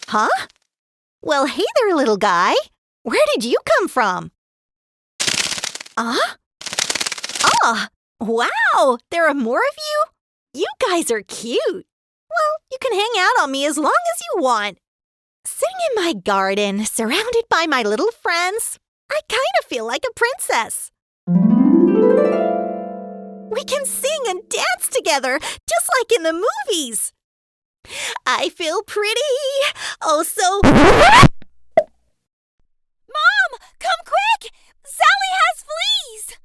Huh? Well, hey there, little guy. Where did you come from? Wow, there are more of you? You guys are cute. Well, you can hang out on me as long as you want. Sitting in my garden, surrounded by my little friends, I kind of feel like a princess. We can sing and dance together, just like in the movies. I feel pretty. Oh, so... Mom, come quick! Sally has fleas!